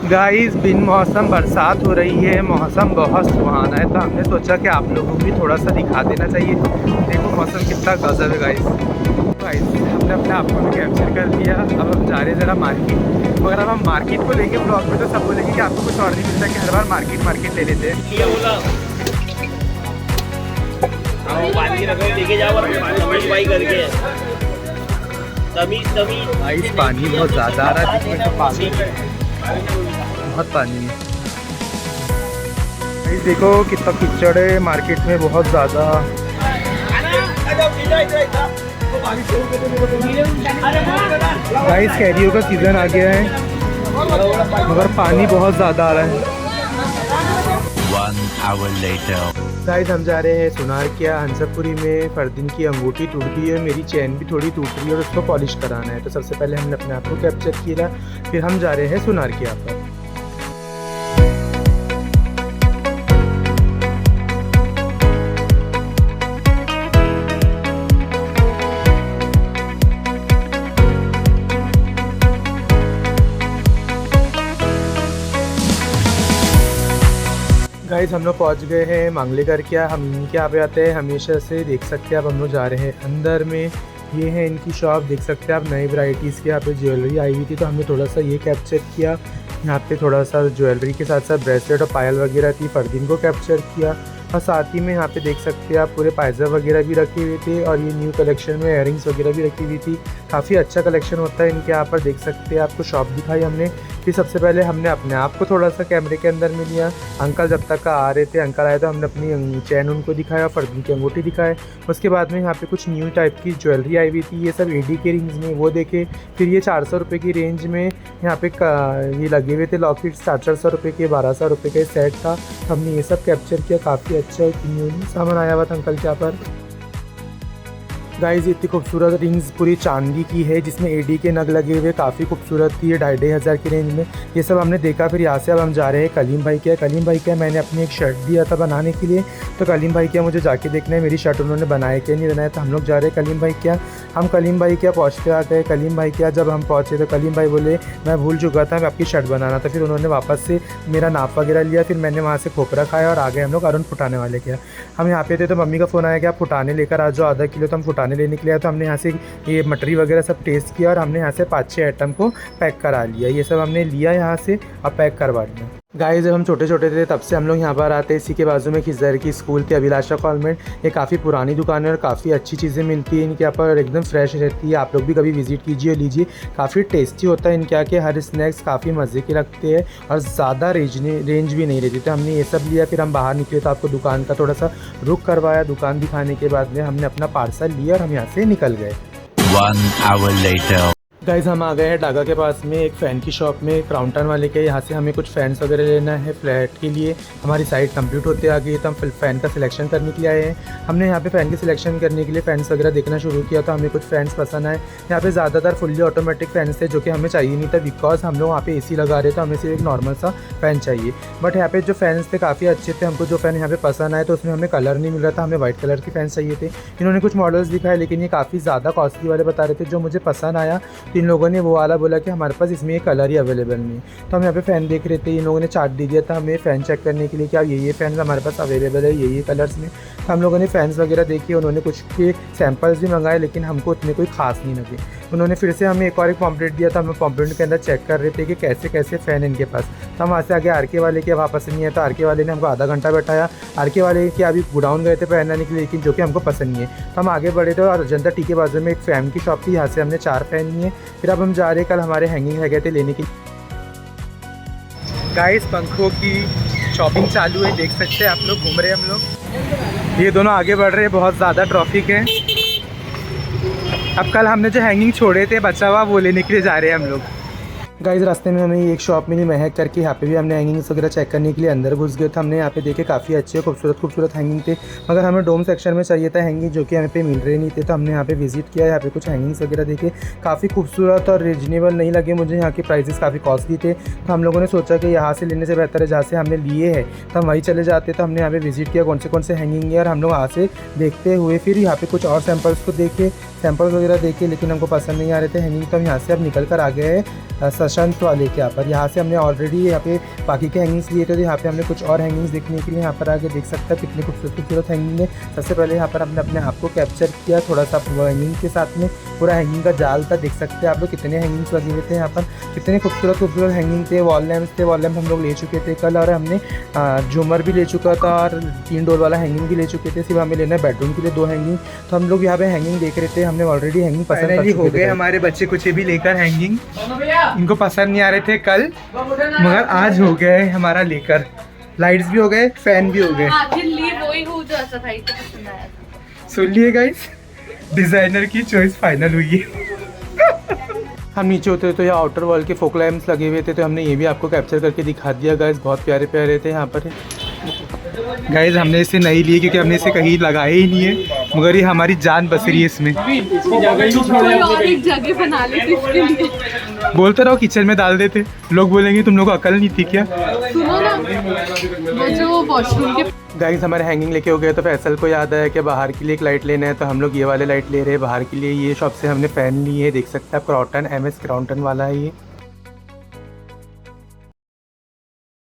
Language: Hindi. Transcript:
गाइस बिन मौसम बरसात हो रही है, मौसम बहुत सुहाना है, तो हमने सोचा कि आप लोगों को भी थोड़ा सा दिखा देना चाहिए। देखो मौसम कितना गजब है गाइस। हमने अपने आप को भी कैप्चर कर लिया। अब हम जा रहे हैं ज़रा मार्केट, मगर अब हम मार्केट को लेंगे ब्लॉग में तो सब बोलेंगे कि आपको कुछ और नहीं मिलता कि हर बार मार्केट ले लेते हैं। पानी बहुत ज़्यादा आ रहा है, बहुत पानी है। देखो कितना कीचड़ है मार्केट में, बहुत ज़्यादा। गाइस कैरियो का सीज़न आ गया है, मगर पानी बहुत ज़्यादा आ रहा है। 1 hour later. गाइस हम जा रहे हैं सुनारकिया हंसपुरी में। फरदीन की अंगूठी टूट गई है, मेरी चैन भी थोड़ी टूट रही है और उसको पॉलिश कराना है। तो सबसे पहले हमने अपने आप को कैप्चर किया, फिर हम जा रहे हैं सुनारकिया पर। गाइस हम लोग पहुँच गए हैं मांगलेकर क्या। हम इनके यहाँ पे आते हैं हमेशा से, देख सकते हैं। अब हम लोग जा रहे हैं अंदर में। ये है इनकी शॉप, देख सकते हैं आप। नई वैरायटीज़ के यहाँ पे ज्वेलरी आई हुई थी, तो हमने थोड़ा सा ये कैप्चर किया। यहाँ पे थोड़ा सा ज्वेलरी के साथ साथ ब्रेसलेट और पायल वगैरह थी, फरदीन को कैप्चर किया। और साथ ही में यहाँ पे देख सकते हैं आप पूरे पायजा वगैरह भी रखे हुए थे, और ये न्यू कलेक्शन में इयररिंग्स वगैरह भी रखी हुई थी। काफ़ी अच्छा कलेक्शन होता है इनके यहाँ पर, देख सकते हैं। आपको शॉप दिखाई हमने। फिर सबसे पहले हमने अपने आप को थोड़ा सा कैमरे के अंदर में लिया। अंकल जब तक आ रहे थे, अंकल आए तो हमने अपनी चैन उनको दिखाया, फरदीन की अंगूठी दिखाए। उसके बाद में यहाँ पे कुछ न्यू टाइप की ज्वेलरी आई हुई थी, ये सब एडी के रिंग्स में, वो देखे। फिर ये 400 रुपये की रेंज में यहाँ पे ये लगे हुए थे लॉकेट्स, 400 रुपये के, 1200 रुपये का सेट था। हमने ये सब कैप्चर किया। काफ़ी अच्छा न्यू सामान आया हुआ था अंकल के यहाँ पर। गाइस इतनी खूबसूरत रिंग्स पूरी चांदी की है, जिसमें एडी के नग लगे हुए, काफ़ी खूबसूरत थी। ये 2,500 की रेंज में ये सब हमने देखा। फिर यहाँ से अब हम जा रहे हैं कलीम भाई के। कलीम भाई के मैंने अपनी एक शर्ट दिया था बनाने के लिए, तो कलीम भाई के मुझे जाके देखना है मेरी शर्ट उन्होंने बनाया क्या नहीं बनाया। तो हम लोग जा रहे हैं कलीम भाई क्या। हम कलीम भाई क्या पहुँचते आ गए। कलीम भाई क्या जब हम पहुँचे तो कलीम भाई बोले मैं भूल चुका था, मैं आपकी शर्ट बनाना था। फिर उन्होंने वापस से मेरा नाप वगैरह लिया। फिर मैंने वहाँ से खोपरा खाया और आ गए हम लोग अरुण फुटाने वाले क्या। हम यहाँ पे थे तो मम्मी का फ़ोन आया कि आप फुटाने लेकर आ जाओ आधा किलो। तो हम फुटाने लेने के लिए, तो हमने यहाँ से ये मटरी वगैरह सब टेस्ट किया और हमने यहाँ से 5-6 आइटम को पैक करा लिया। ये सब हमने लिया यहाँ से, अब पैक करवा लिया। गाइस जब हम छोटे छोटे थे तब से हम लोग यहाँ पर आते हैं। इसी के बाजू में खिजर की स्कूल थी, अभिलाषा कॉन्वेंट। ये काफ़ी पुरानी दुकान है और काफ़ी अच्छी चीज़ें मिलती हैं इनके यहाँ पर, एकदम फ्रेश रहती है। आप लोग भी कभी विजिट कीजिए, लीजिए। काफ़ी टेस्टी होता है इनके यहाँ के हर स्नैक्स, काफ़ी मज़े के लगते हैं और ज़्यादा रेंज भी नहीं रहती। तो हमने ये सब लिया। फिर हम बाहर निकले तो आपको दुकान का थोड़ा सा रुख करवाया। दुकान दिखाने के बाद में हमने अपना पार्सल लिया और हम यहाँ से निकल गए। 1 hour later. गाइस हम आ गए हैं डागा के पास में एक फ़ैन की शॉप में, क्राउंटन वाले के। यहाँ से हमें कुछ फ़ैन्स वगैरह लेना है फ्लैट के लिए। हमारी साइट कंप्लीट होते आ गई है, तो हम फ़ैन का सिलेक्शन करने के लिए आए हैं। हमने यहाँ पे फ़ैन की सिलेक्शन करने के लिए फ़ैन्स वगैरह देखना शुरू किया, तो हमें कुछ फ़ैन्स पसंद आए। यहाँ पे ज़्यादातर फुल्ली ऑटोमेटिक फ़ैन्स थे, जो कि हमें चाहिए नहीं था, बिकॉज हम लोग वहाँ पे AC लगा रहे थे, हमें सिर्फ एक नॉर्मल सा फ़ैन चाहिए। बट यहाँ पे जो फ़ैन्स थे काफ़ी अच्छे थे। हमको जो फ़ैन यहाँ पे पसंद आए तो उसमें हमें कलर नहीं मिल रहा था, हमें वाइट कलर के फ़ैन चाहिए थे। इन्होंने कुछ मॉडल्स दिखाए, लेकिन ये काफ़ी ज़्यादा कॉस्टली वाले बता रहे थे। जो मुझे पसंद आया तो इन लोगों ने वो वाला बोला कि हमारे पास इसमें ये कलर ही अवेलेबल नहीं। तो हम यहाँ पे फ़ैन देख रहे थे, इन लोगों ने चार्ट दे दिया था हमें फ़ैन चेक करने के लिए कि आप ये फ़ैन हमारे पास अवेलेबल है ये कलर्स में। तो हम लोगों ने फ़ैन्स वगैरह देखे, उन्होंने कुछ के सैम्पल्स भी मंगाए, लेकिन हमको उतने कोई खास नहीं लगे। उन्होंने फिर से हमें एक और पॉम्पलेट दिया था, हम पॉम्पलेट के अंदर चेक कर रहे थे कि कैसे कैसे फ़ैन इनके पास। तो हम वहाँ से आगे RK वाले के वहाँ पसंद नहीं है, तो RK वाले ने हमको आधा घंटा बैठाया। RK वाले के अभी गोडाउन गए थे पहनने के लिए, लेकिन जो कि हमको पसंद नहीं है। तो हम आगे बढ़े थे और जनता टी के बाजू में एक फ़ैन की शॉप थी, यहाँ से हमने 4 फ़ैन लिए। फिर अब हम जा रहे, कल हमारे हैंगिंग रह गए थे लेने के लिए। गाइस पंखों की शॉपिंग चालू है, देख सकते हैं आप लोग, घूम रहे हैं हम लोग। ये दोनों आगे बढ़ रहे हैं, बहुत ज़्यादा ट्रैफिक है। अब कल हमने जो हैंगिंग छोड़े थे बचा हुआ, वो लेने के लिए जा रहे हैं हम लोग। गाइस रास्ते में हमें एक शॉप मिली महक करके, यहाँ पे भी हमने हैंगिंग्स वगैरह चेक करने के लिए अंदर घुस गए थे। हमने यहाँ पे देखे काफ़ी अच्छे खूबसूरत हैंगिंग थे, मगर हमें डोम सेक्शन में चाहिए था हैंगिंग, जो कि हमें पे मिल रहे नहीं थे। तो हमने यहाँ पे विजिट किया, यहाँ पे कुछ हैंगिंग्स वगैरह देखे, काफ़ी खूबसूरत और रीजनेबल नहीं लगे मुझे। यहाँ के प्राइसेस काफ़ी कॉस्टली थे, तो हम लोगों ने सोचा कि यहाँ से लेने से बेहतर है जहाँ से हमने लिए हैं तो हम वहीं चले जाते। तो हमने यहाँ पे विजिट किया कौन से हैंगिंग है, और हम लोग वहाँ से देखते हुए फिर यहाँ पे कुछ और सैम्पल्स को देखे, सैम्पल्स वगैरह देखे, लेकिन हमको पसंद नहीं आ रहे थे हैंगिंग। तो हम यहाँ से अब निकल कर आ गए हैं प्रशांत वाले के यहाँ पर। यहाँ से हमने ऑलरेडी यहाँ पे बाकी के हैंगिंग्स लिए थे, तो यहाँ पे हमने कुछ और हैंगिंग्स देखने के लिए यहाँ पर आगे देख सकते हैं कितने खूबसूरत हैंगिंग है। सबसे पहले यहाँ पर हमने अपने आप को कैप्चर किया थोड़ा सा हैंगिंग के साथ में, पूरा हैंगिंग का जाल था। देख सकते हैं आप लोग कितने हैंगिंग्स लगे हुए थे यहाँ पर, कितने खूबसूरत हैंगिंग थे। वॉल लैम्प्स थे, वॉल लैम्प हम लोग ले चुके थे कल, और हमने झूमर भी ले चुका था और 3 डोर वाला हैंगिंग भी ले चुके थे। सिर्फ हमें लेना है बेडरूम के लिए 2 हैंगिंग। तो हम लोग यहाँ पे हैंगिंग देख रहे थे, हमने ऑलरेडी हैंगिंग पसंद कर चुके थे। हमारे बच्चे कुछ भी लेकर हैंगिंग, इनको पसंद नहीं आ रहे थे कल, मगर आज हो गए हमारा लेकर। लाइट्स भी हो गए, फैन भी हो गए। सुन लिए गाइस, डिजाइनर की चॉइस फाइनल हुई है। हम नीचे उतरे तो यहाँ आउटर वॉल के फोक लैम्प्स लगे हुए थे, तो हमने ये भी आपको कैप्चर करके दिखा दिया गाइस। बहुत प्यारे प्यारे थे यहाँ पर गाइस। हमने इसे नहीं लिए क्योंकि हमने इसे कहीं लगाया ही नहीं है, मगर ये हमारी जान बस रही है इसमें। और एक जगह बना लेते इसके लिए। बोलते रहो किचन में डाल देते, लोग बोलेंगे तुम लोग को अकल नहीं थी क्या। सुनो ना, वो जो वॉशरूम के गाइस हमारे हैंगिंग लेके हो गए, तो फैसल को याद आया कि बाहर के लिए एक लाइट लेना है, तो हम लोग ये वाले लाइट ले रहे हैं बाहर के लिए। ये शॉप से हमने फ़ैन ली है, देख सकते हैं आप, क्रॉटन MS क्रॉटन वाला है ये।